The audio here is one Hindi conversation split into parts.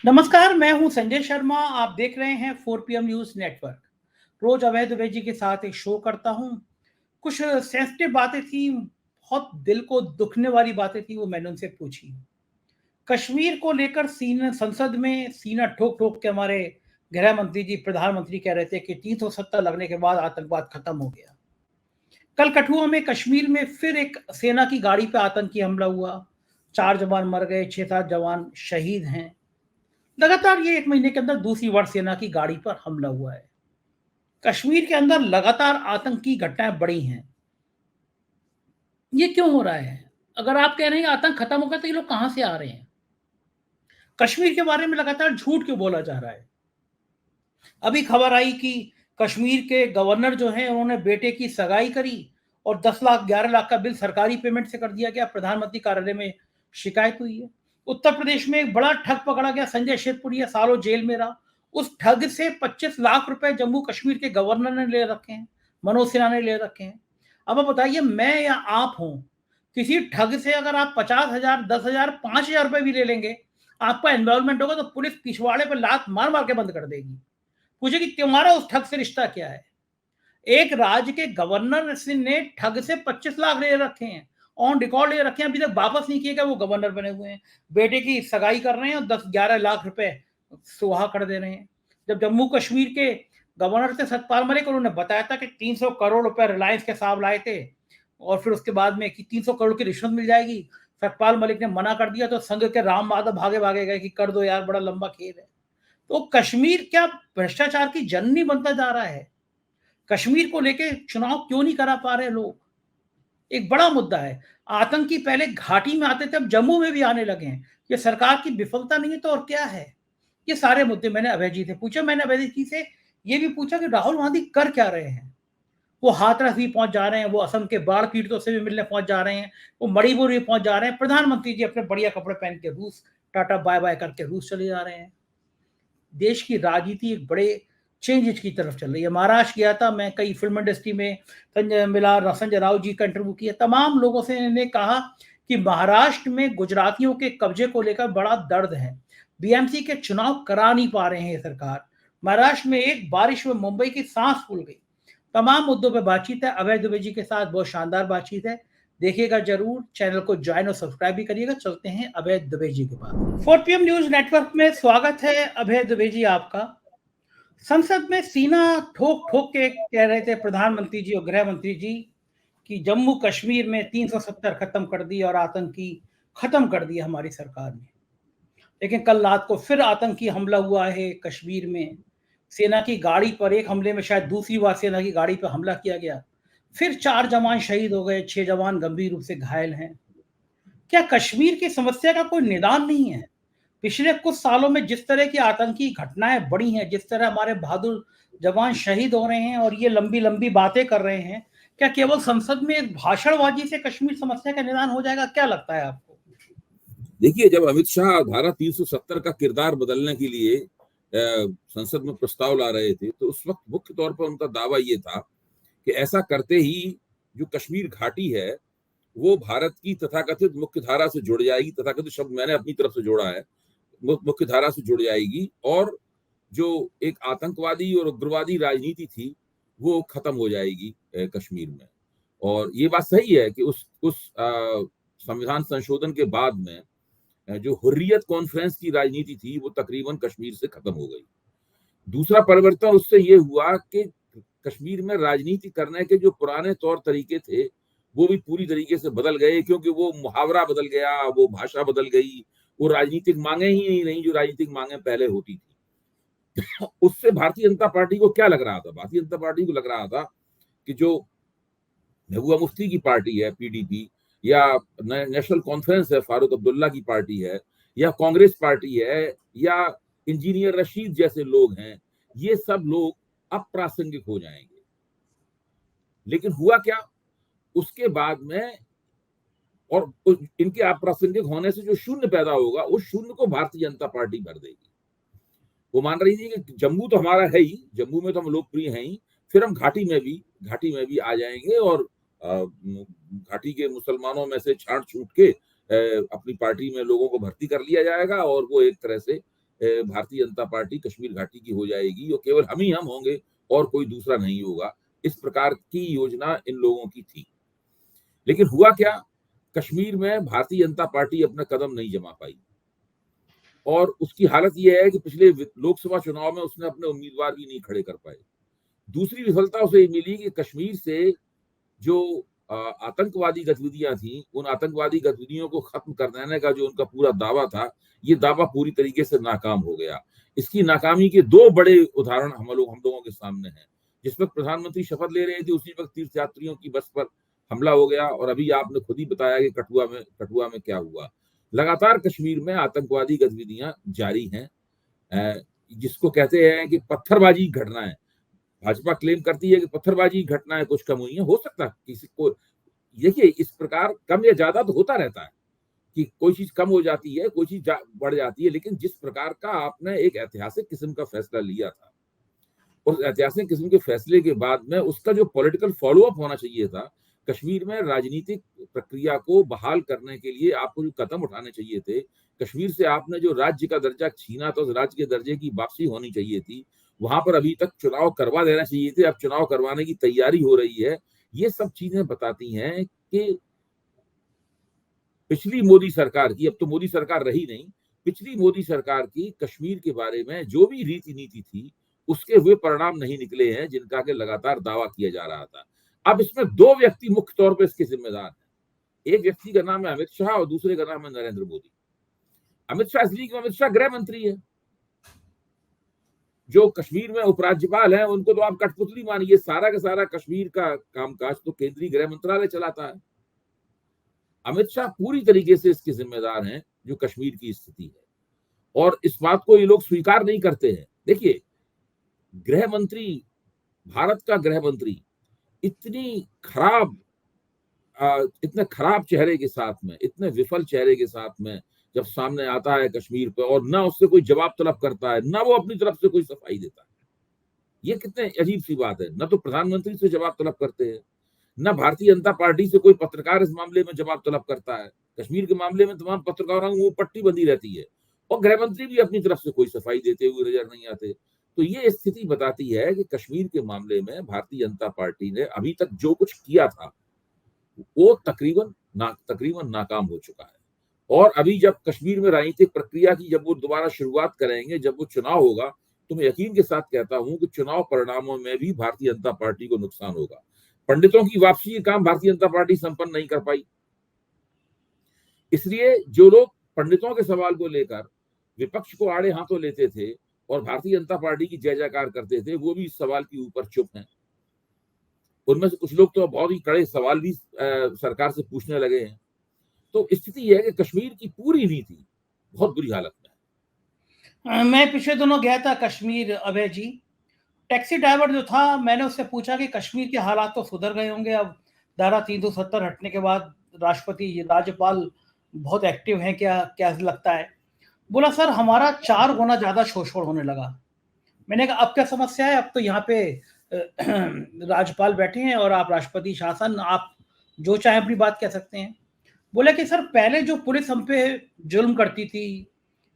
नमस्कार, मैं हूं संजय शर्मा। आप देख रहे हैं 4 PM न्यूज नेटवर्क। रोज अभय दुबे जी के साथ एक शो करता हूं। कुछ सेंसिटिव बातें थी, बहुत दिल को दुखने वाली बातें थी, वो मैंने उनसे पूछी। कश्मीर को लेकर संसद में सीना ठोक ठोक के हमारे गृह मंत्री जी, प्रधानमंत्री कह रहे थे कि 370 लगने के बाद आतंकवाद खत्म हो गया। कल कठुआ में कश्मीर में फिर एक सेना की गाड़ी पे आतंकी हमला हुआ। 4 जवान मर गए, 6-7 जवान शहीद हैं। लगातार ये 1 महीने के अंदर दूसरी बार सेना की गाड़ी पर हमला हुआ है। कश्मीर के अंदर लगातार आतंकी घटनाएं बढ़ी हैं। ये क्यों हो रहा है? अगर आप कह रहे हैं आतंक खत्म हो गया तो ये लोग कहां से आ रहे हैं? कश्मीर के बारे में लगातार झूठ क्यों बोला जा रहा है? अभी खबर आई कि कश्मीर के गवर्नर जो हैं उन्होंने बेटे की सगाई करी और 10 लाख 11 लाख का बिल सरकारी पेमेंट से कर दिया गया। प्रधानमंत्री कार्यालय में शिकायत हुई है। उत्तर प्रदेश में एक बड़ा ठग पकड़ा गया, संजय शेरपुरिया सालों जेल में रहा। उस ठग से 25 लाख रुपए जम्मू कश्मीर के गवर्नर ने ले रखे हैं, मनोज सिन्हा ने ले रखे हैं। अब आप बताइए, मैं या आप हूं, किसी ठग से अगर आप 50,000, 10,000, 5,000 रुपए भी ले लेंगे, आपका इन्वॉल्वमेंट होगा तो पुलिस पिछवाड़े पर लात मार मार के बंद कर देगी। पूछे कि तुम्हारा उस ठग से रिश्ता क्या है? एक राज्य के गवर्नर ने ठग से 25 लाख ले रखे हैं, ऑन रिकॉर्ड ले रखे हैं, अभी तक वापस नहीं किए गए। वो गवर्नर बने हुए हैं, बेटे की सगाई कर रहे हैं और 10-11 लाख रुपए सुहा कर दे रहे हैं। जब जम्मू कश्मीर के गवर्नर थे सतपाल मलिक, उन्होंने बताया था कि 300 करोड़ रुपए रिलायंस के साहब लाए थे और फिर उसके बाद में कि 300 करोड़ की रिश्वत मिल जाएगी। सतपाल मलिक ने मना कर दिया तो संघ के राम माधव भागे भागे गए कि कर दो यार, बड़ा लंबा खेल है। तो कश्मीर क्या भ्रष्टाचार की जननी बनता जा रहा है? कश्मीर को लेके चुनाव क्यों नहीं करा पा रहे लोग? एक बड़ा मुद्दा है। आतंकी पहले घाटी में आते थे, अब जम्मू में भी आने लगे हैं। ये सरकार की विफलता नहीं है तो और क्या है? ये सारे मुद्दे मैंने अभय जी से पूछा। मैंने अभय जी से ये भी पूछा कि राहुल गांधी कर क्या रहे हैं? वो हाथरस भी पहुंच जा रहे हैं, वो असम के बाढ़ पीड़ितों से भी मिलने पहुंच जा रहे हैं, वो मणिपुर भी पहुंच जा रहे हैं। प्रधानमंत्री जी अपने बढ़िया कपड़े पहन के रूस, टाटा बाय बाय करके रूस चले जा रहे हैं। देश की राजनीति एक बड़े चेंजेज की तरफ चल रही है। महाराष्ट्र गया था मैं, कई फिल्म इंडस्ट्री में संजय राउत जी का इंटरव्यू किया। तमाम लोगों से इन्होंने कहा कि महाराष्ट्र में गुजरातियों के कब्जे को लेकर बड़ा दर्द है। बीएमसी के चुनाव करा नहीं पा रहे हैं सरकार। महाराष्ट्र में एक बारिश में मुंबई की सांस फूल गई। तमाम मुद्दों पर बातचीत है अभय दुबे जी के साथ, बहुत शानदार बातचीत है। देखिएगा जरूर, चैनल को ज्वाइन और सब्सक्राइब भी करिएगा। चलते हैं अभय दुबे जी के पास। 4 PM न्यूज नेटवर्क में स्वागत है अभय दुबे जी आपका। संसद में सीना ठोक ठोक के कह रहे थे प्रधानमंत्री जी और गृह मंत्री जी कि जम्मू कश्मीर में 370 खत्म कर दी और आतंकी खत्म कर दिया हमारी सरकार ने। लेकिन कल रात को फिर आतंकी हमला हुआ है कश्मीर में। सेना की गाड़ी पर, एक हमले में शायद दूसरी बार सेना की गाड़ी पर हमला किया गया। फिर 4 जवान शहीद हो गए, 6 जवान गंभीर रूप से घायल हैं। क्या कश्मीर की समस्या का कोई निदान नहीं है? पिछले कुछ सालों में जिस तरह की आतंकी घटनाएं बढ़ी हैं, जिस तरह हमारे बहादुर जवान शहीद हो रहे हैं और ये लंबी लंबी बातें कर रहे हैं, क्या केवल संसद में एक भाषणबाजी से कश्मीर समस्या का निदान हो जाएगा? क्या लगता है आपको? देखिए, जब अमित शाह धारा 370 का किरदार बदलने के लिए संसद में प्रस्ताव ला रहे थे, तो उस वक्त मुख्य तौर पर उनका दावा ये था कि ऐसा करते ही जो कश्मीर घाटी है वो भारत की तथाकथित मुख्य धारा से जुड़ जाएगी। तथाकथित शब्द मैंने अपनी तरफ से जोड़ा है, मुख्य धारा से जुड़ जाएगी और जो एक आतंकवादी और उग्रवादी राजनीति थी वो खत्म हो जाएगी कश्मीर में। और ये बात सही है कि उस संविधान संशोधन के बाद में जो हुर्रियत कॉन्फ्रेंस की राजनीति थी वो तकरीबन कश्मीर से खत्म हो गई। दूसरा परिवर्तन उससे ये हुआ कि कश्मीर में राजनीति करने के जो पुराने तौर तरीके थे वो भी पूरी तरीके से बदल गए, क्योंकि वो मुहावरा बदल गया, वो भाषा बदल गई, वो राजनीतिक मांगे ही नहीं जो राजनीतिक मांगे पहले होती थी। उससे भारतीय जनता पार्टी को क्या लग रहा था? भारतीय जनता पार्टी को लग रहा था कि जो महबूबा मुफ्ती की पार्टी है पीडीपी, या नेशनल कॉन्फ्रेंस है फारूक अब्दुल्ला की पार्टी है, या कांग्रेस पार्टी है, या इंजीनियर रशीद जैसे लोग हैं, ये सब लोग अप्रासंगिक हो जाएंगे। लेकिन हुआ क्या उसके बाद में? और इनके अप्रासंगिक होने से जो शून्य पैदा होगा उस शून्य को भारतीय जनता पार्टी भर देगी। वो मान रही थी कि जम्मू तो हमारा है ही, जम्मू में तो हम लोकप्रिय हैं ही, फिर हम घाटी में भी आ जाएंगे और घाटी के मुसलमानों में से छांट छूट के अपनी पार्टी में लोगों को भर्ती कर लिया जाएगा और वो एक तरह से भारतीय जनता पार्टी कश्मीर घाटी की हो जाएगी और केवल हम ही हम होंगे और कोई दूसरा नहीं होगा, इस प्रकार की योजना इन लोगों की थी। लेकिन हुआ क्या, कश्मीर में भारतीय जनता पार्टी अपना कदम नहीं जमा पाई और उसकी हालत यह है कि पिछले लोकसभा चुनाव में उसने अपने उम्मीदवार भी नहीं खड़े कर पाए। दूसरी विफलता उसे मिली कि कश्मीर से जो आतंकवादी गतिविधियां थी, उन आतंकवादी गतिविधियों को खत्म कर देने का जो उनका पूरा दावा था, ये दावा पूरी तरीके से नाकाम हो गया। इसकी नाकामी के दो बड़े उदाहरण हम लोगों के सामने हैं। जिस वक्त प्रधानमंत्री शपथ ले रहे थे उसी वक्त तीर्थयात्रियों की बस पर हमला हो गया और अभी आपने खुद ही बताया कि कठुआ में क्या हुआ। लगातार कश्मीर में आतंकवादी गतिविधियां जारी हैं, जिसको कहते हैं कि पत्थरबाजी घटनाएं। भाजपा क्लेम करती है कि पत्थरबाजी घटनाएं कुछ कम हुई हैं, हो सकता है किसी को, देखिए इस प्रकार कम या ज्यादा तो होता रहता है कि कोई चीज कम हो जाती है, कोई चीज बढ़ जाती है, लेकिन जिस प्रकार का आपने एक ऐतिहासिक किस्म का फैसला लिया था, उस ऐतिहासिक किस्म के फैसले के बाद में उसका जो पॉलिटिकल फॉलोअप होना चाहिए था, कश्मीर में राजनीतिक प्रक्रिया को बहाल करने के लिए आपको जो कदम उठाने चाहिए थे, कश्मीर से आपने जो राज्य का दर्जा छीना था, उस राज्य के दर्जे की वापसी होनी चाहिए थी। वहां पर अभी तक चुनाव करवा देना चाहिए थे, अब चुनाव करवाने की तैयारी हो रही है। ये सब चीजें बताती हैं कि पिछली मोदी सरकार की, अब तो मोदी सरकार रही नहीं, पिछली मोदी सरकार की कश्मीर के बारे में जो भी रीति नीति थी, उसके वे परिणाम नहीं निकले हैं जिनका के लगातार दावा किया जा रहा था। अब इसमें दो व्यक्ति मुख्य तौर पर इसके जिम्मेदार हैं। एक व्यक्ति का नाम है अमित शाह और दूसरे का नाम है नरेंद्र मोदी। अमित शाह इसलिए क्यों, अमित शाह गृह मंत्री है। जो कश्मीर में उपराज्यपाल है उनको तो आप कठपुतली मानिए, सारा का सारा कश्मीर का कामकाज तो केंद्रीय गृह मंत्रालय चलाता है। अमित शाह पूरी तरीके से इसके जिम्मेदार हैं जो कश्मीर की स्थिति है और इस बात को ये लोग स्वीकार नहीं करते हैं। देखिए, गृह मंत्री, भारत का गृह मंत्री इतने खराब चेहरे के साथ में, इतने विफल चेहरे के साथ में जब सामने आता है कश्मीर पे और ना उससे कोई जवाब तलब करता है, ना वो अपनी तरफ से कोई सफाई देता है, ये कितने अजीब सी बात है। ना तो प्रधानमंत्री से जवाब तलब करते हैं, ना भारतीय जनता पार्टी से कोई पत्रकार इस मामले में जवाब तलब करता है। कश्मीर के मामले में तमाम पत्रकारों को पट्टी बंदी रहती है और गृह मंत्री भी अपनी तरफ से कोई सफाई देते हुए नजर नहीं आते। तो ये स्थिति बताती है कि कश्मीर के मामले में भारतीय जनता पार्टी ने अभी तक जो कुछ किया था वो तकरीबन नाकाम हो चुका है। और अभी जब कश्मीर में राजनीतिक प्रक्रिया की जब वो दोबारा शुरुआत करेंगे, जब वो चुनाव होगा, तो मैं यकीन के साथ कहता हूं कि चुनाव परिणामों में भी भारतीय जनता पार्टी को नुकसान होगा। पंडितों की वापसी का काम भारतीय जनता पार्टी संपन्न नहीं कर पाई, इसलिए जो लोग पंडितों के सवाल को लेकर विपक्ष को आड़े हाथों लेते थे और भारतीय जनता पार्टी की जय जयकार करते थे, वो भी इस सवाल के ऊपर चुप हैं। उनमें से कुछ लोग तो बहुत ही कड़े सवाल भी सरकार से पूछने लगे हैं। तो स्थिति यह है कि कश्मीर की पूरी नीति बहुत बुरी हालत में है। मैं पिछले दिनों गया था कश्मीर, अभय जी। टैक्सी ड्राइवर जो था, मैंने उससे पूछा कि कश्मीर के हालात तो सुधर गए होंगे अब धारा 370 हटने के बाद, राष्ट्रपति राज्यपाल बहुत एक्टिव हैं, क्या क्या लगता है? बोला सर हमारा 4 गुना ज्यादा शोषण होने लगा। मैंने कहा अब क्या समस्या है? अब तो यहाँ पे राज्यपाल बैठे हैं और आप राष्ट्रपति शासन, आप जो चाहे अपनी बात कह सकते हैं। बोले कि सर पहले जो पुलिस हम पे जुल्म करती थी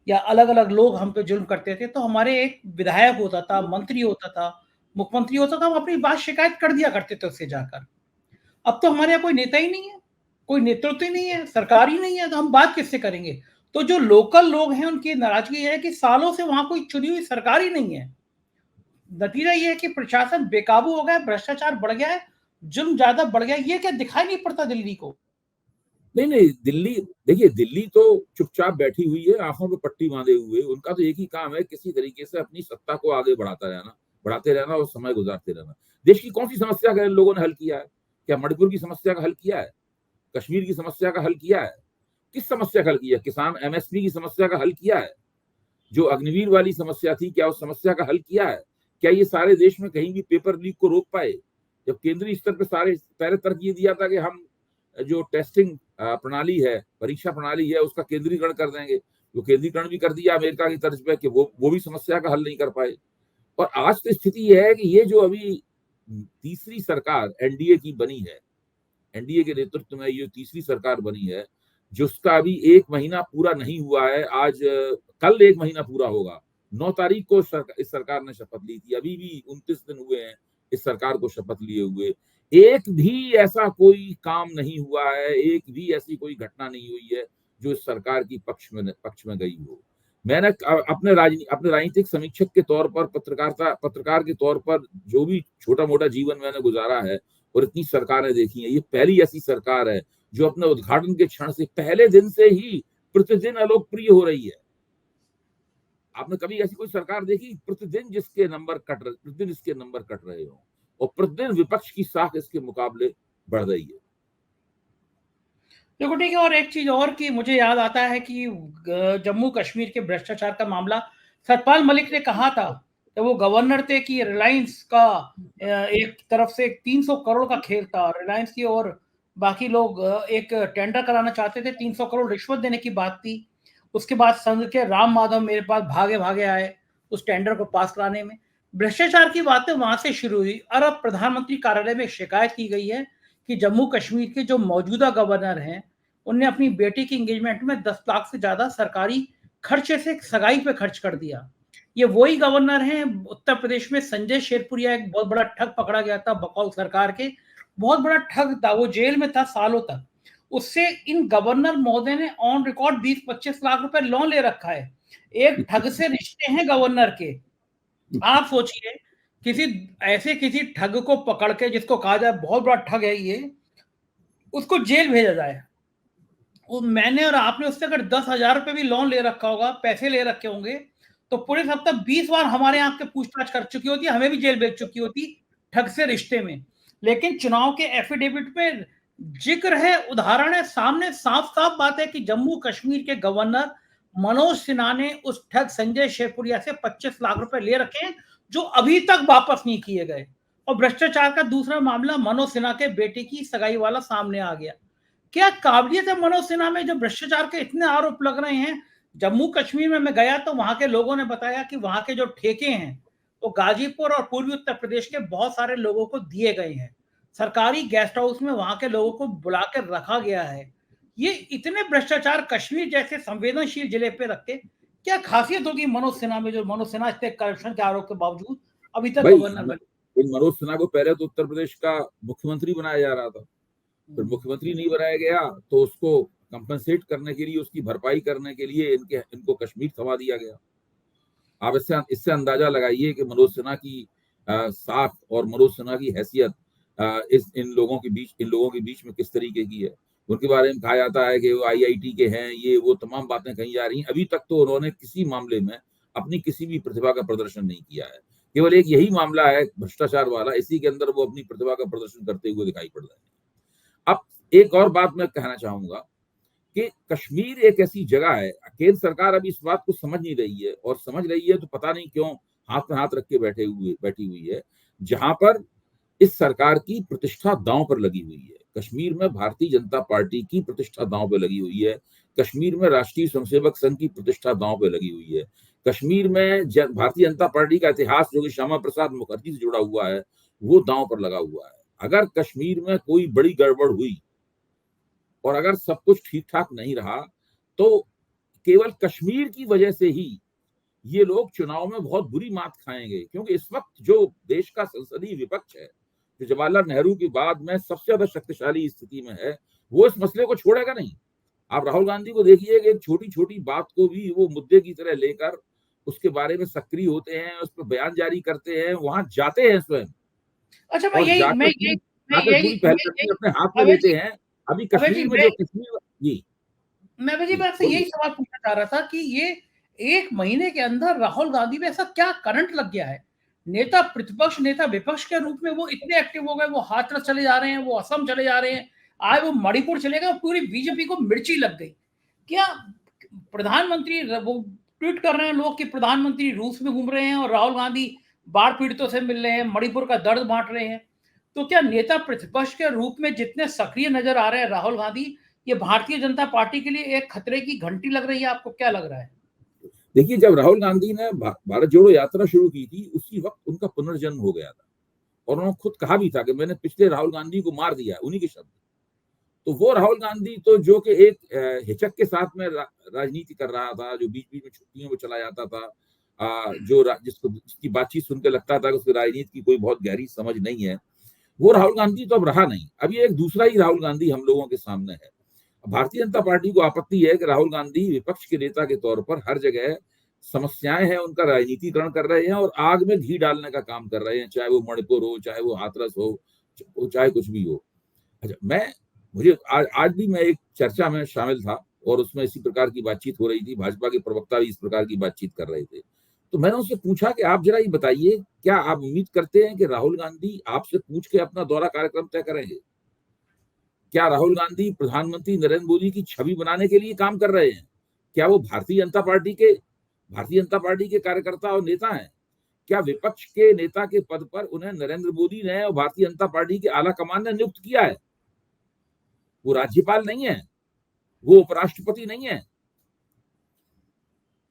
या अलग अलग लोग हम पे जुल्म करते थे, तो हमारे एक विधायक होता था, मंत्री होता था, मुख्यमंत्री होता था, हम अपनी बात शिकायत कर दिया करते थे उससे जाकर। अब तो हमारे यहाँ कोई नेता ही नहीं है, कोई नेतृत्व ही नहीं है, सरकार ही नहीं है, तो हम बात किससे करेंगे? तो जो लोकल लोग हैं उनकी नाराजगी है कि सालों से वहां कोई चुनी हुई सरकार ही नहीं है। नतीजा ये है कि प्रशासन बेकाबू हो गया, भ्रष्टाचार बढ़ गया है, जुल्म ज्यादा बढ़ गया है। ये क्या दिखाई नहीं पड़ता दिल्ली को? नहीं, दिल्ली, देखिए दिल्ली तो चुपचाप बैठी हुई है, आंखों पे पट्टी बांधे हुए। उनका तो एक ही काम है, किसी तरीके से अपनी सत्ता को आगे बढ़ाते रहना और समय गुजारते रहना। देश की कौन सी समस्या का इन लोगों ने हल किया है? क्या मणिपुर की समस्या का हल किया है? कश्मीर की समस्या का हल किया है? किस समस्या का हल किया? किसान एमएसपी की समस्या का हल किया है? जो अग्निवीर वाली समस्या थी, क्या उस समस्या का हल किया है? क्या ये सारे देश में कहीं भी पेपर लीक को रोक पाए? जब केंद्रीय स्तर पर सारे पहले तर्क ये दिया था कि हम जो टेस्टिंग प्रणाली है, परीक्षा प्रणाली है, उसका केंद्रीकरण कर देंगे। जो केंद्रीकरण भी कर दिया अमेरिका की तर्ज पे कि वो भी समस्या का हल नहीं कर पाए। और आज तो स्थिति यह है कि ये जो अभी तीसरी सरकार एनडीए की बनी है, एनडीए के नेतृत्व में ये तीसरी सरकार बनी है, जिसका अभी 1 महीना पूरा नहीं हुआ है। आज कल 1 महीना पूरा होगा। 9 तारीख को इस सरकार ने शपथ ली थी, अभी भी 29 दिन हुए हैं इस सरकार को शपथ लिए हुए। एक भी ऐसा कोई काम नहीं हुआ है, एक भी ऐसी कोई घटना नहीं हुई है जो इस सरकार की पक्ष में गई हो। मैंने अपने राजनीतिक समीक्षक के तौर पर, पत्रकार के तौर पर जो भी छोटा मोटा जीवन मैंने गुजारा है और इतनी सरकारें देखी हैं, ये पहली ऐसी सरकार है जो अपने उद्घाटन के क्षण से पहले दिन से ही प्रतिदिन अलोकप्रिय हो रही है। आपने कभी ऐसी कोई सरकार देखी? प्रतिदिन इसके नंबर कट रहे हो और प्रतिदिन विपक्ष की साख इसके मुकाबले बढ़ रही है। देखो ठीक है, और एक चीज और की मुझे याद आता है कि जम्मू कश्मीर के भ्रष्टाचार का मामला सतपाल मलिक ने कहा था कि वो गवर्नर थे कि रिलायंस का एक तरफ से 300 करोड़ का खेल था रिलायंस की, और बाकी लोग एक टेंडर कराना चाहते थे, 300 करोड़ रिश्वत देने की बात थी। उसके बाद संघ के राम माधव मेरे पास भागे भागे आए उस टेंडर को पास कराने में। भ्रष्टाचार की बातें वहां से शुरू हुई और अब प्रधानमंत्री कार्यालय में शिकायत की गई है कि जम्मू कश्मीर के जो मौजूदा गवर्नर हैं उनने अपनी बेटी की एंगेजमेंट में 10 लाख से ज्यादा सरकारी खर्चे से सगाई पे खर्च कर दिया। ये वही गवर्नर हैं। उत्तर प्रदेश में संजय शेरपुरिया एक बहुत बड़ा ठग पकड़ा गया था बकौल सरकार के, बहुत बड़ा ठग था, वो जेल में था सालों तक। उससे इन गवर्नर महोदय ने ऑन रिकॉर्ड 20-25 लाख रुपए लोन ले रखा है। एक ठग से रिश्ते हैं गवर्नर के। आप सोचिए किसी ठग को पकड़ के, जिसको कहा जाए बहुत बड़ा ठग है ये, उसको जेल भेजा जाए। मैंने और आपने उससे अगर 10,000 रुपए भी लोन ले रखा होगा, पैसे ले रखे होंगे, तो पुलिस अब तक 20 बार हमारे यहाँ के पूछताछ कर चुकी होती, हमें भी जेल भेज चुकी होती ठग से रिश्ते में। लेकिन चुनाव के एफिडेविट में जिक्र है, उदाहरण है, सामने साफ साफ बात है कि जम्मू कश्मीर के गवर्नर मनोज सिन्हा ने उस ठग संजय शेरपुरिया से 25 लाख रुपए ले रखे हैं जो अभी तक वापस नहीं किए गए। और भ्रष्टाचार का दूसरा मामला मनोज सिन्हा के बेटे की सगाई वाला सामने आ गया। क्या काबिलियत है मनोज सिन्हा में जब भ्रष्टाचार के इतने आरोप लग रहे हैं? जम्मू कश्मीर में मैं गया तो वहां के लोगों ने बताया कि वहां के जो ठेके हैं वो गाजीपुर और पूर्वी उत्तर प्रदेश के बहुत सारे लोगों को दिए गए हैं। सरकारी गेस्ट हाउस में वहां के लोगों को बुलाकर रखा गया है। ये इतने भ्रष्टाचार कश्मीर जैसे संवेदनशील जिले पे रख के क्या खासियत होगी मनोज सिन्हा में, जो मनोज सिन्हा इतने करप्शन के आरोप के बावजूद अभी तक गवर्नर बने? मनोज सिन्हा को पहले तो उत्तर प्रदेश का मुख्यमंत्री बनाया जा रहा था, फिर मुख्यमंत्री नहीं बनाया गया तो उसको कंपनसेट करने के लिए, उसकी भरपाई करने के लिए इनको कश्मीर थमा दिया गया। आप इससे अंदाजा लगाइए कि मनोज सिन्हा की साख और मनोज सिन्हा की हैसियत इन लोगों के बीच में किस तरीके की है। उनके बारे में कहा जाता है कि वो IIT के हैं, ये वो तमाम बातें कही जा रही हैं। अभी तक तो उन्होंने किसी मामले में अपनी किसी भी प्रतिभा का प्रदर्शन नहीं किया है। केवल एक यही मामला है भ्रष्टाचार वाला, इसी के अंदर वो अपनी प्रतिभा का प्रदर्शन करते हुए दिखाई पड़ रहे हैं। अब एक और बात मैं कहना चाहूंगा कि कश्मीर एक ऐसी जगह है, केंद्र सरकार अभी इस बात को समझ नहीं रही है, और समझ रही है तो पता नहीं क्यों हाथ में हाथ रख के बैठी हुई है, जहां पर इस सरकार की प्रतिष्ठा दांव पर लगी हुई है। कश्मीर में भारतीय जनता पार्टी की प्रतिष्ठा दांव पर लगी हुई है। कश्मीर में राष्ट्रीय स्वयंसेवक संघ की प्रतिष्ठा दांव पर लगी हुई है। कश्मीर में भारतीय जनता पार्टी का इतिहास जो कि श्यामा प्रसाद मुखर्जी से जुड़ा हुआ है, वो दांव पर लगा हुआ है। अगर कश्मीर में कोई बड़ी गड़बड़ हुई और अगर सब कुछ ठीक ठाक नहीं रहा तो केवल कश्मीर की वजह से ही ये लोग चुनाव में बहुत बुरी मात खाएंगे, क्योंकि इस वक्त जो देश का संसदीय विपक्ष है, जो जवाहरलाल नेहरू के बाद में सबसे ज्यादा शक्तिशाली स्थिति में है, वो इस मसले को छोड़ेगा नहीं। आप राहुल गांधी को देखिए कि एक छोटी छोटी बात को भी वो मुद्दे की तरह लेकर उसके बारे में सक्रिय होते हैं, उस पर बयान जारी करते हैं, वहां जाते हैं स्वयं। अच्छा, पूरी पहल अपने हाथ में लेते हैं। अभी कश्मीर में जो कश्मीर जी मैं आपसे यही सवाल पूछना चाह रहा था कि ये 1 महीने के अंदर राहुल गांधी में ऐसा क्या करंट लग गया है? नेता प्रतिपक्ष, नेता विपक्ष के रूप में वो इतने एक्टिव हो गए, वो हाथरस चले जा रहे हैं, वो असम चले जा रहे हैं, आज वो मणिपुर चले गए, पूरी बीजेपी को मिर्ची लग गई। क्या प्रधानमंत्री, वो ट्वीट कर रहे हैं लोग कि प्रधानमंत्री रूस में घूम रहे हैं और राहुल गांधी बाढ़ पीड़ितों से मिल रहे हैं, मणिपुर का दर्द बांट रहे हैं। तो क्या नेता प्रतिपक्ष के रूप में जितने सक्रिय नजर आ रहे हैं राहुल गांधी, ये भारतीय जनता पार्टी के लिए एक खतरे की घंटी लग रही है? आपको क्या लग रहा है? देखिए, जब राहुल गांधी ने भारत जोड़ो यात्रा शुरू की थी, उसी वक्त उनका पुनर्जन्म हो गया था, और उन्होंने खुद कहा भी था कि मैंने पिछले राहुल गांधी को मार दिया, उन्हीं के शब्द। तो वो राहुल गांधी तो जो कि एक हिचक के साथ में राजनीति कर रहा था, जो बीच बीच में छुट्टियों में चला जाता था, जिसकी बातचीत सुनकर लगता था कि उसकी राजनीति की कोई बहुत गहरी समझ नहीं है, वो राहुल गांधी तो अब रहा नहीं। अब ये एक दूसरा ही राहुल गांधी हम लोगों के सामने है। भारतीय जनता पार्टी को आपत्ति है कि राहुल गांधी विपक्ष के नेता के तौर पर हर जगह समस्याएं हैं उनका राजनीतिकरण कर रहे हैं और आग में घी डालने का काम कर रहे हैं, चाहे वो मणिपुर हो, चाहे वो हाथरस हो, चाहे कुछ भी हो। अच्छा, मुझे आज भी मैं एक चर्चा में शामिल था और उसमें इसी प्रकार की बातचीत हो रही थी, भाजपा के प्रवक्ता भी इस प्रकार की बातचीत कर रहे थे। तो मैंने उनसे पूछा कि आप जरा ये बताइए, क्या आप उम्मीद करते हैं कि राहुल गांधी आपसे पूछ के अपना दौरा कार्यक्रम तय करेंगे? क्या राहुल गांधी प्रधानमंत्री नरेंद्र मोदी की छवि बनाने के लिए काम कर रहे हैं? क्या वो भारतीय जनता पार्टी के कार्यकर्ता और नेता हैं? क्या विपक्ष के नेता के पद पर उन्हें नरेंद्र मोदी ने और भारतीय जनता पार्टी के आला कमान ने नियुक्त किया है? वो राज्यपाल नहीं है, वो उपराष्ट्रपति नहीं है।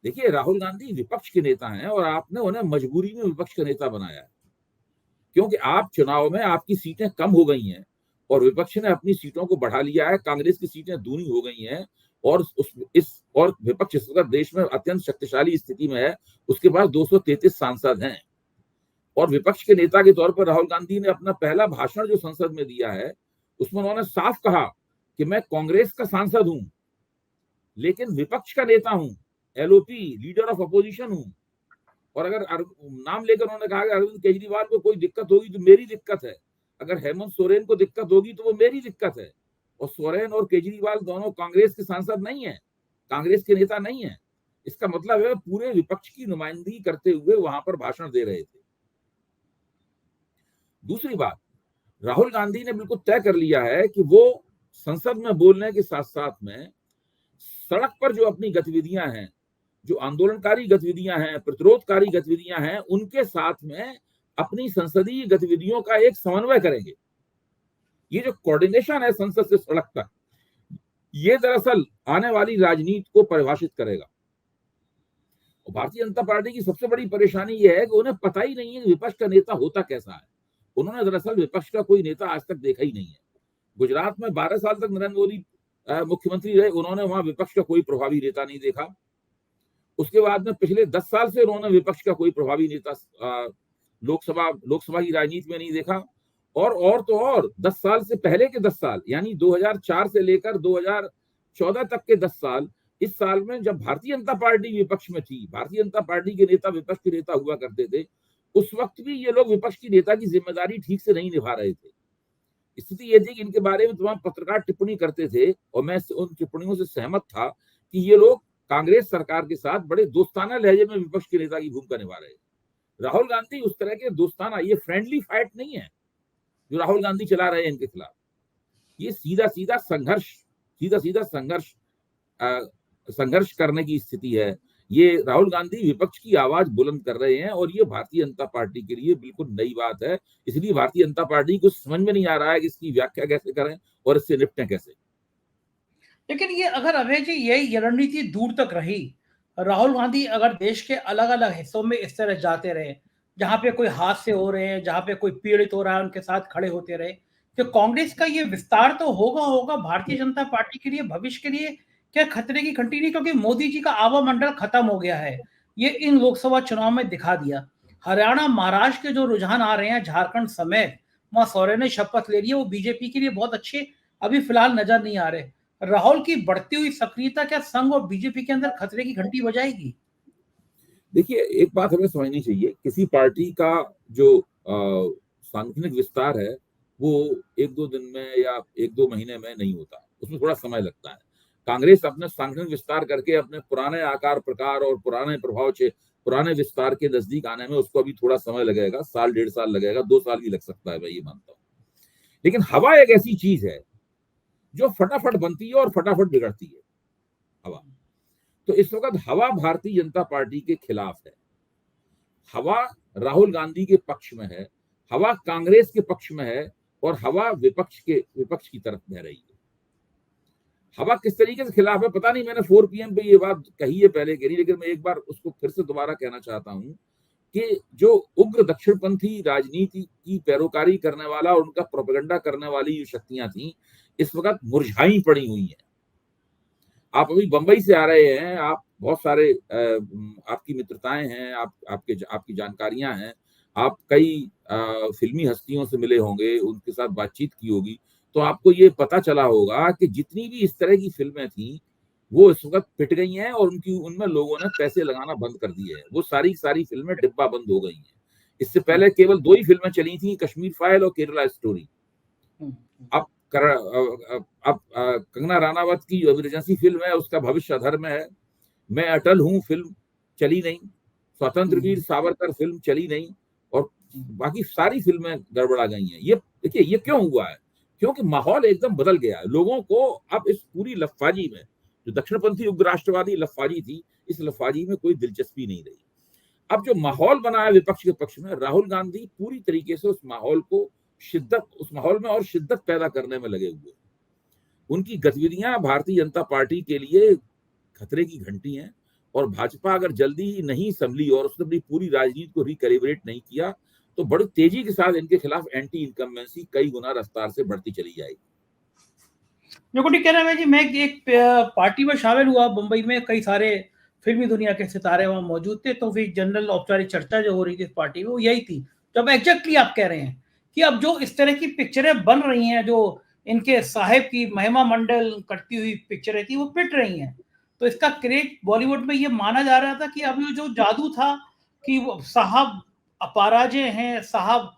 देखिए, राहुल गांधी विपक्ष के नेता हैं और आपने उन्हें मजबूरी में विपक्ष का नेता बनाया है, क्योंकि आप चुनाव में आपकी सीटें कम हो गई हैं और विपक्ष ने अपनी सीटों को बढ़ा लिया है, कांग्रेस की सीटें दूनी हो गई हैं और विपक्ष इस वक्त देश में अत्यंत शक्तिशाली स्थिति में है। उसके पास 233 सांसद हैं और विपक्ष के नेता के तौर पर राहुल गांधी ने अपना पहला भाषण जो संसद में दिया है, उसमें उन्होंने साफ कहा कि मैं कांग्रेस का सांसद हूं, लेकिन विपक्ष का नेता हूं, एलओपी, लीडर ऑफ अपोजिशन हूं। और अगर नाम लेकर उन्होंने कहा कि अरविंद केजरीवाल को कोई दिक्कत होगी तो मेरी दिक्कत है, अगर हेमंत सोरेन को दिक्कत होगी तो वो मेरी दिक्कत है। और सोरेन और केजरीवाल दोनों कांग्रेस के सांसद नहीं है, कांग्रेस के नेता नहीं है। इसका मतलब है पूरे विपक्ष की नुमाइंदगी करते हुए वहां पर भाषण दे रहे थे। दूसरी बात, राहुल गांधी ने बिल्कुल तय कर लिया है कि वो संसद में बोलने के साथ साथ में सड़क पर जो अपनी गतिविधियां हैं, जो आंदोलनकारी गतिविधियां हैं, प्रतिरोधकारी गतिविधियां हैं, उनके साथ में अपनी संसदीय गतिविधियों का एक समन्वय करेंगे। ये जो कोऑर्डिनेशन है संसद से सड़क तक, ये दरअसल आने वाली राजनीति को परिभाषित करेगा। और भारतीय जनता पार्टी की सबसे बड़ी परेशानी यह है कि उन्हें पता ही नहीं है कि विपक्ष का नेता होता कैसा है। उन्होंने दरअसल विपक्ष का कोई नेता आज तक देखा ही नहीं है। गुजरात में 12 साल तक नरेंद्र मोदी मुख्यमंत्री रहे, उन्होंने वहां विपक्ष का कोई प्रभावी नेता नहीं देखा। उसके बाद में पिछले 10 साल से उन्होंने विपक्ष का कोई प्रभावी नेता लोकसभा की राजनीति में नहीं देखा। और 10 साल से पहले के 10 साल, यानी 2004 से लेकर 2014 तक के 10 साल, इस साल में जब भारतीय जनता पार्टी विपक्ष में थी, भारतीय जनता पार्टी के नेता विपक्ष के नेता हुआ करते थे, उस वक्त भी ये लोग विपक्ष की नेता की जिम्मेदारी ठीक से नहीं निभा रहे थे। स्थिति ये थी कि इनके बारे में तमाम पत्रकार टिप्पणी करते थे और मैं उन टिप्पणियों से सहमत था कि ये लोग कांग्रेस सरकार के साथ बड़े दोस्ताना लहजे में विपक्ष के नेता की भूमिका निभा रहे हैं। राहुल गांधी उस तरह के दोस्ताना, ये फ्रेंडली फाइट नहीं है जो राहुल गांधी चला रहे हैं इनके खिलाफ। ये सीधा सीधा संघर्ष करने की स्थिति है। ये राहुल गांधी विपक्ष की आवाज बुलंद कर रहे हैं और ये भारतीय जनता पार्टी के लिए बिल्कुल नई बात है। इसलिए भारतीय जनता पार्टी को समझ में नहीं आ रहा है कि इसकी व्याख्या कैसे करें और इससे निपटें कैसे। लेकिन ये अगर अभय जी ये रणनीति दूर तक रही, राहुल गांधी अगर देश के अलग अलग हिस्सों में इस तरह जाते रहे, जहां पे कोई हादसे हो रहे हैं, जहां पे कोई पीड़ित हो रहा है, उनके साथ खड़े होते रहे, तो कांग्रेस का ये विस्तार तो होगा भारतीय जनता पार्टी के लिए भविष्य के लिए क्या खतरे की घंटी नहीं? क्योंकि मोदी जी का आवा मंडल खत्म हो गया है, ये इन लोकसभा चुनाव में दिखा दिया। हरियाणा, महाराष्ट्र के जो रुझान आ रहे हैं, झारखंड समेत, वहां सोरेन ने शपथ ले ली है, वो बीजेपी के लिए बहुत अच्छे अभी फिलहाल नजर नहीं आ रहे। राहुल की बढ़ती हुई सक्रियता क्या संघ और बीजेपी के अंदर खतरे की घंटी बजाएगी? देखिए, एक बात हमें समझनी चाहिए, किसी पार्टी का जो सांगठनिक विस्तार है वो 1-2 दिन में या 1-2 महीने में नहीं होता, उसमें थोड़ा समय लगता है। कांग्रेस अपने सांगठनिक विस्तार करके अपने पुराने आकार प्रकार और पुराने प्रभाव से पुराने विस्तार के नजदीक आने में उसको अभी थोड़ा समय लगेगा, साल 1.5 साल लगेगा, 2 साल भी लग सकता है, मैं ये मानता हूँ। लेकिन हवा एक ऐसी चीज है जो फटाफट बनती है और फटाफट बिगड़ती है, हवा। तो इस वक्त हवा भारतीय जनता पार्टी के खिलाफ है, हवा राहुल गांधी के पक्ष में है, हवा कांग्रेस के पक्ष में है और हवा विपक्ष की तरफ बह रही है। हवा किस तरीके से खिलाफ है पता नहीं, मैंने 4 PM पे ये बात कही है पहले कही, लेकिन मैं एक बार उसको फिर से दोबारा कहना चाहता हूं कि जो उग्र दक्षिणपंथी राजनीति की पैरोकारी करने वाला और उनका प्रोपेगेंडा करने वाली जो शक्तियां थी, इस वक्त मुरझाई पड़ी हुई हैं। आप अभी बंबई से आ रहे हैं, आप बहुत सारे आपकी मित्रताएं हैं, आपकी जानकारियां हैं, आप कई फिल्मी हस्तियों से मिले होंगे, उनके साथ बातचीत की होगी, तो आपको ये पता चला होगा कि जितनी भी इस तरह की फिल्में थी वो इस वक्त पिट गई हैं और उनमें लोगों ने पैसे लगाना बंद कर दिए हैं। वो सारी सारी फिल्में डिब्बा बंद हो गई हैं। इससे पहले केवल 2 ही फिल्में चली थी, कश्मीर फाइल और केरला स्टोरी। अब कंगना रनावत की जो इमरजेंसी फिल्म है उसका भविष्य अधर है। मैं अटल हूं फिल्म चली नहीं, स्वतंत्र वीर सावरकर फिल्म चली नहीं, और बाकी सारी फिल्में गड़बड़ा गई हैं। ये देखिए ये क्यों हुआ है? क्योंकि माहौल एकदम बदल गया है। लोगों को अब इस पूरी लफाजी में, जो दक्षिणपंथी उग्र राष्ट्रवादी लफाजी थी, इस लफाजी में कोई दिलचस्पी नहीं रही। अब जो माहौल बना है विपक्ष के पक्ष में, राहुल गांधी पूरी तरीके से उस माहौल में और शिद्दत पैदा करने में लगे हुए। उनकी गतिविधियां भारतीय जनता पार्टी के लिए खतरे की घंटी हैं, और भाजपा अगर जल्दी ही नहीं संभली और उसने अपनी पूरी राजनीति को रिकैलिब्रेट नहीं किया तो बड़ी तेजी के साथ इनके खिलाफ एंटी इनकम्बेंसी कई गुना रफ्तार से बढ़ती चली जाएगी। मेरे को नहीं कहना है जी, मैं एक पार्टी में शामिल हुआ बंबई में, कई सारे फिल्मी दुनिया के सितारे वहां मौजूद थे, तो फिर जनरल औपचारिक चर्चा जो हो रही थी इस पार्टी में वो यही थी। जब एग्जैक्टली आप कह रहे हैं कि अब जो इस तरह की पिक्चरें बन रही हैं, जो इनके साहेब की महिमा मंडल करती हुई पिक्चरें थी, वो पिट रही हैं, तो इसका क्रेज बॉलीवुड में ये माना जा रहा था कि अब ये जो जादू था कि वो साहब अपराजय हैं, साहब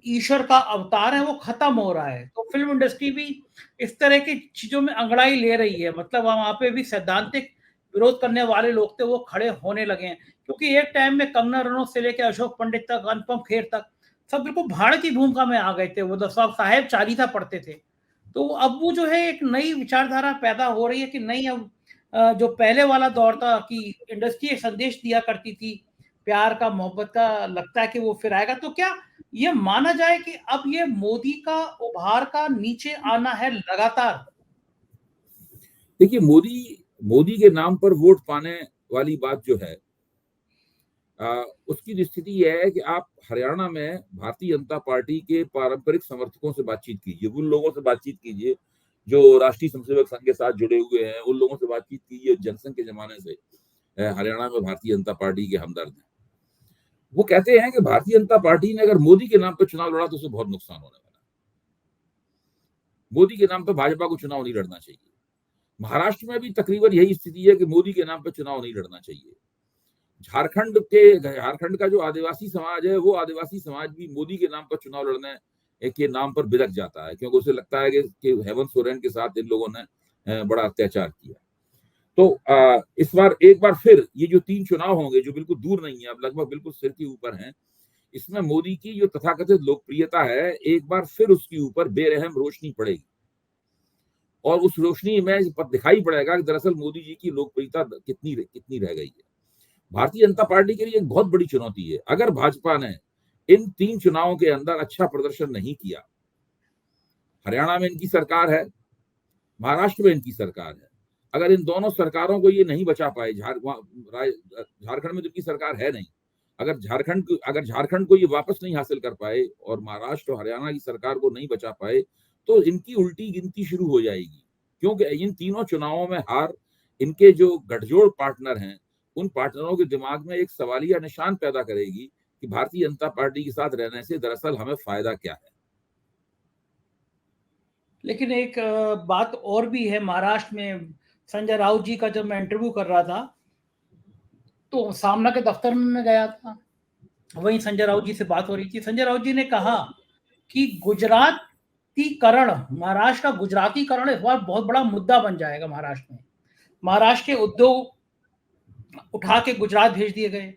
ईश्वर का अवतार है, वो खत्म हो रहा है। तो फिल्म इंडस्ट्री भी इस तरह की चीजों में अंगड़ाई ले रही है। मतलब वहां पे भी सैद्धांतिक विरोध करने वाले लोग थे, वो खड़े होने लगे हैं, क्योंकि एक टाइम में कंगना रनौत से लेकर अशोक पंडित तक, अनुपम खेर तक, सब बिल्कुल भाड़ की भूमिका में आ गए थे। वो तो सब साहेब चालीसा पढ़ते थे। तो अब वो जो है एक नई विचारधारा पैदा हो रही है कि नहीं, अब जो पहले वाला दौर था कि इंडस्ट्री एक संदेश दिया करती थी प्यार का, मोहब्बत का, लगता है कि वो फिर आएगा। तो क्या ये माना जाए कि अब ये मोदी का उभार का नीचे आना है लगातार? देखिए मोदी के नाम पर वोट पाने वाली बात जो है, उसकी स्थिति यह है कि आप हरियाणा में भारतीय जनता पार्टी के पारंपरिक समर्थकों से बातचीत कीजिए, उन लोगों से बातचीत कीजिए जो राष्ट्रीय स्वयंसेवक संघ के साथ जुड़े हुए हैं, उन लोगों से बातचीत कीजिए जनसंघ के जमाने से हरियाणा में भारतीय जनता पार्टी के हमदर्द हैं। वो कहते हैं कि भारतीय जनता पार्टी ने अगर मोदी के नाम पर चुनाव लड़ा तो उसे बहुत नुकसान होने वाला है। मोदी के नाम पर भाजपा को चुनाव नहीं लड़ना चाहिए। महाराष्ट्र में भी तकरीबन यही स्थिति है कि मोदी के नाम पर चुनाव नहीं लड़ना चाहिए। झारखंड का जो आदिवासी समाज है, वो आदिवासी समाज भी मोदी के नाम पर चुनाव लड़ने के नाम पर बिलक जाता है, क्योंकि उसे लगता है कि हेमंत सोरेन के साथ इन लोगों ने बड़ा अत्याचार किया। तो इस बार एक बार फिर ये जो 3 चुनाव होंगे, जो बिल्कुल दूर नहीं है, अब लगभग बिल्कुल सिर के ऊपर हैं, इसमें मोदी की जो तथाकथित लोकप्रियता है, एक बार फिर उसके ऊपर बेरहम रोशनी पड़ेगी, और उस रोशनी में दिखाई पड़ेगा कि दरअसल मोदी जी की लोकप्रियता कितनी रह गई है। भारतीय जनता पार्टी के लिए एक बहुत बड़ी चुनौती है। अगर भाजपा ने इन 3 चुनावों के अंदर अच्छा प्रदर्शन नहीं किया, हरियाणा में इनकी सरकार है, महाराष्ट्र में इनकी सरकार है, अगर इन दोनों सरकारों को ये नहीं बचा पाए, झारखंड में तो इनकी सरकार है नहीं, अगर झारखंड को ये वापस नहीं हासिल कर पाए और महाराष्ट्र और हरियाणा की सरकार को नहीं बचा पाए, तो इनकी उल्टी गिनती शुरू हो जाएगी, क्योंकि इन तीनों चुनावों में हार इनके जो गठजोड़ पार्टनर हैं, उन पार्टनरों के दिमाग में एक सवालिया निशान पैदा करेगी कि भारतीय जनता पार्टी के साथ रहने से दरअसल हमें फायदा क्या है। लेकिन एक बात और भी है, महाराष्ट्र में संजय राउत जी का जब मैं इंटरव्यू कर रहा था, तो सामना के दफ्तर में मैं गया था, वहीं संजय राउत जी से बात हो रही थी। संजय राउत जी ने कहा कि गुजरातीकरण, महाराष्ट्र का गुजरातीकरण इस बार बहुत बड़ा मुद्दा बन जाएगा महाराष्ट्र में। महाराष्ट्र के उद्योग उठा के गुजरात भेज दिए गए,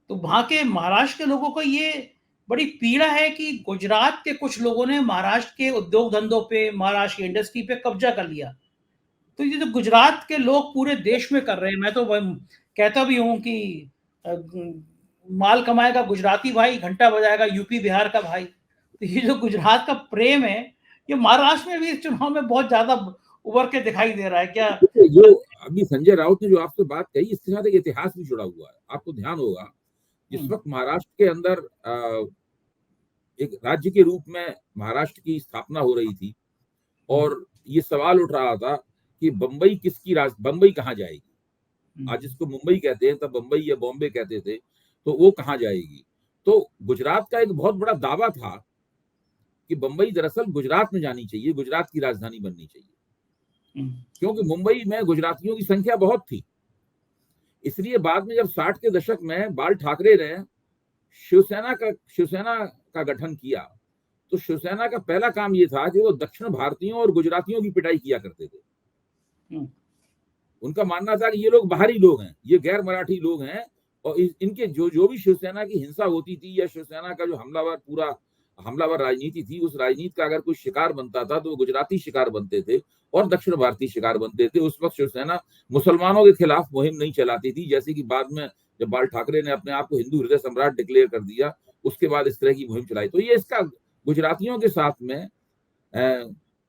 तो वहां के महाराष्ट्र के लोगों को ये बड़ी पीड़ा है कि गुजरात के कुछ लोगों ने महाराष्ट्र के उद्योग धंधों पे, महाराष्ट्र की इंडस्ट्री पे कब्जा कर लिया। तो ये जो गुजरात के लोग पूरे देश में कर रहे हैं, मैं तो कहता भी हूँ कि माल कमाएगा गुजराती भाई, घंटा बजाएगा यूपी बिहार का भाई। तो ये जो गुजरात का प्रेम है, ये महाराष्ट्र में भी इस चुनाव में बहुत ज्यादा उभर के दिखाई दे रहा है क्या? जो अभी संजय राउत ने जो आपसे बात कही, इसके साथ एक इतिहास भी जुड़ा हुआ है। आपको ध्यान होगा, जिस वक्त महाराष्ट्र के अंदर एक राज्य के रूप में महाराष्ट्र की स्थापना हो रही थी और ये सवाल उठ रहा था कि बम्बई कहाँ जाएगी। आज जिसको मुंबई कहते हैं, तब बम्बई या बॉम्बे कहते थे, तो वो कहाँ जाएगी। तो गुजरात का एक बहुत बड़ा दावा था कि बम्बई दरअसल गुजरात में जानी चाहिए, गुजरात की राजधानी बननी चाहिए, क्योंकि मुंबई में गुजरातियों की संख्या बहुत थी। इसलिए बाद में जब 60 के दशक में बाल ठाकरे ने शिवसेना का गठन किया, तो शिवसेना का पहला काम ये था कि वो दक्षिण भारतीयों और गुजरातियों की पिटाई किया करते थे। उनका मानना था कि ये लोग बाहरी लोग हैं, ये गैर मराठी लोग हैं, और इनके जो भी शिवसेना की हिंसा होती थी या शिवसेना का जो हमलावर राजनीति थी, उस राजनीति का अगर कोई शिकार बनता था तो वो गुजराती शिकार बनते थे और दक्षिण भारतीय शिकार बनते थे। उस वक्त शिवसेना मुसलमानों के खिलाफ मुहिम नहीं चलाती थी, जैसे कि बाद में जब बाल ठाकरे ने अपने आप को हिंदू हृदय सम्राट डिक्लेयर कर दिया, उसके बाद इस तरह की मुहिम चलाई। तो ये इसका गुजरातियों के साथ में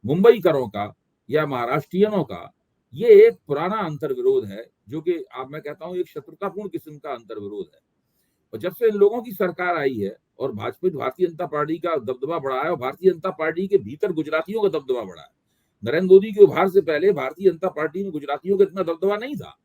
मुंबई करों का या महाराष्ट्रियनों का ये एक पुराना अंतर्विरोध है, जो कि मैं कहता हूं एक शत्रुतापूर्ण किस्म का अंतर्विरोध है। और जब से इन लोगों की सरकार आई है और भारतीय जनता पार्टी का दबदबा बढ़ा है, और भारतीय जनता पार्टी के भीतर गुजरातियों का दबदबा बढ़ा है। नरेंद्र मोदी के उभार से पहले भारतीय जनता पार्टी में गुजरातियों का इतना दबदबा नहीं था।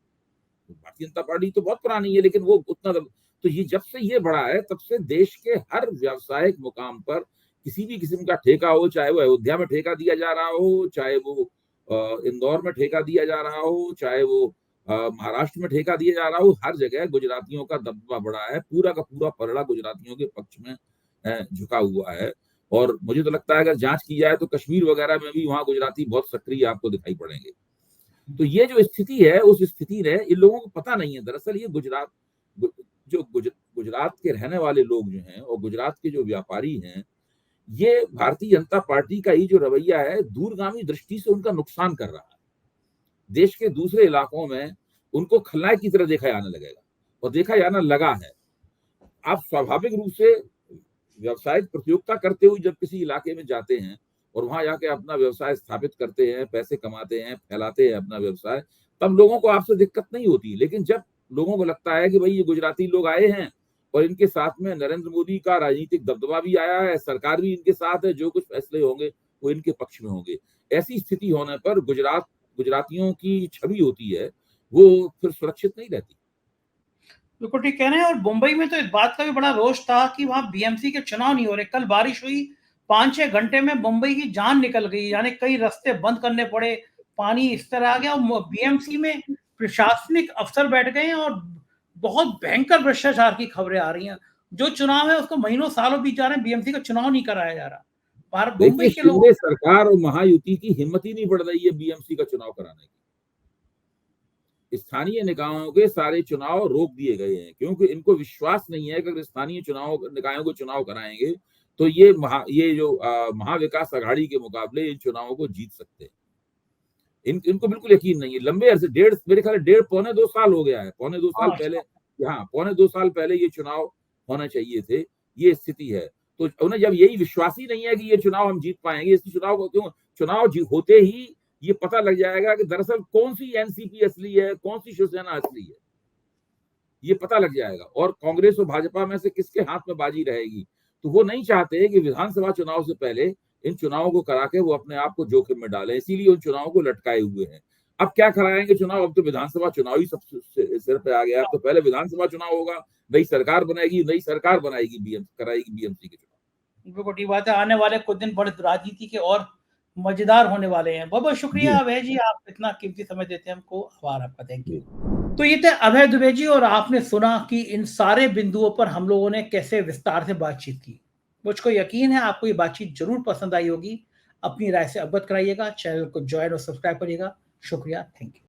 भारतीय जनता पार्टी तो बहुत पुरानी है, लेकिन वो उतना तो ये जब से ये बढ़ा है, तब से देश के हर व्यावसायिक मुकाम पर किसी भी किस्म का ठेका हो, चाहे वो अयोध्या में ठेका दिया जा रहा हो, चाहे वो इंदौर में ठेका दिया जा रहा हो, चाहे वो महाराष्ट्र में ठेका दिया जा रहा हो, हर जगह गुजरातियों का दबदबा बढ़ा है। पूरा का पूरा पलड़ा गुजरातियों के पक्ष में झुका हुआ है। और मुझे तो लगता है अगर जांच की जाए तो कश्मीर वगैरह में भी वहां गुजराती बहुत सक्रिय आपको दिखाई पड़ेंगे। तो ये जो स्थिति है, उस स्थिति ने इन लोगों को पता नहीं है। दरअसल ये गुजरात के रहने वाले लोग जो हैं और गुजरात के जो व्यापारी हैं, ये भारतीय जनता पार्टी का ही जो रवैया है, दूरगामी दृष्टि से उनका नुकसान कर रहा है। देश के दूसरे इलाकों में उनको खलनायक की तरह देखा जाने लगेगा, और देखा जाना लगा है। आप स्वाभाविक रूप से व्यवसायिक प्रतियोगिता करते हुए जब किसी इलाके में जाते हैं और वहां जाके अपना व्यवसाय स्थापित करते हैं, पैसे कमाते हैं, फैलाते हैं अपना व्यवसाय, तब लोगों को आपसे दिक्कत नहीं होती। लेकिन जब लोगों को लगता है कि भाई ये गुजराती लोग आए हैं और इनके साथ में नरेंद्र मोदी का राजनीतिक दबदबा भी आया है, सरकार भी इनके साथ है, जो कुछ फैसले होंगे वो इनके पक्ष में होंगे, ऐसी स्थिति होने पर गुजरातियों की छवि होती है वो फिर सुरक्षित नहीं रहती। बिल्कुल ठीक कह रहे हैं। और मुंबई में तो इस बात का भी बड़ा रोष था कि वहां बीएमसी के चुनाव नहीं हो रहे। कल बारिश हुई, 5-6 घंटे में मुंबई की जान निकल गई, यानी कई रास्ते बंद करने पड़े, पानी इस तरह आ गया। और बीएमसी में प्रशासनिक अफसर बैठ गए हैं और बहुत भयंकर भ्रष्टाचार की खबरें आ रही हैं। जो चुनाव है उसको महीनों सालों बीत जा रहे हैं, बीएमसी का चुनाव नहीं कराया जा रहा। मुंबई के लोग, सरकार और महायुति की हिम्मत ही नहीं बढ़ रही है बीएमसी का चुनाव कराने की। स्थानीय निकायों के सारे चुनाव रोक दिए गए हैं, क्योंकि इनको विश्वास नहीं है कि अगर स्थानीय निकायों को चुनाव कराएंगे तो ये जो महाविकास आघाड़ी के मुकाबले इन चुनावों को जीत सकते हैं। इनको बिल्कुल यकीन नहीं है। लंबे अरसे मेरे ख्याल 1.5-2 साल हो गया है, पौने 2 साल पहले, पौने 2 साल पहले ये चुनाव होना चाहिए थे। ये स्थिति है। तो उन्हें जब यही विश्वास ही नहीं है कि ये चुनाव हम जीत पाएंगे, इस चुनाव होते ही ये पता लग जाएगा कि दरअसल कौन सी एनसीपी असली है, कौन सी शिवसेना असली है, ये पता लग जाएगा। और कांग्रेस और भाजपा में से किसके हाथ में बाजी रहेगी। तो वो नहीं चाहते कि विधानसभा चुनाव से पहले इन चुनावों को करा के वो अपने आप को जोखिम में डालें, इसीलिए उन चुनावों को लटकाए हुए हैं। अब क्या कराएंगे चुनाव, अब तो विधानसभा चुनाव ही सब सिर पे आ गया। अब तो पहले विधानसभा चुनाव होगा, नई सरकार बनाएगी कराएगी बीएमसी के चुनाव। बिल्कुल ठीक बात है। आने वाले कुछ दिन बड़े राजनीति के और मजेदार होने वाले हैं। बहुत बहुत शुक्रिया अभय जी, आप इतना कीमती समय देते हैं हमको, आभार आपका, थैंक यू। तो ये थे अभय दुबे जी, और आपने सुना कि इन सारे बिंदुओं पर हम लोगों ने कैसे विस्तार से बातचीत की। मुझको यकीन है आपको ये बातचीत जरूर पसंद आई होगी। अपनी राय से अवगत कराइएगा, चैनल को ज्वाइन और सब्सक्राइब करिएगा। शुक्रिया, थैंक यू।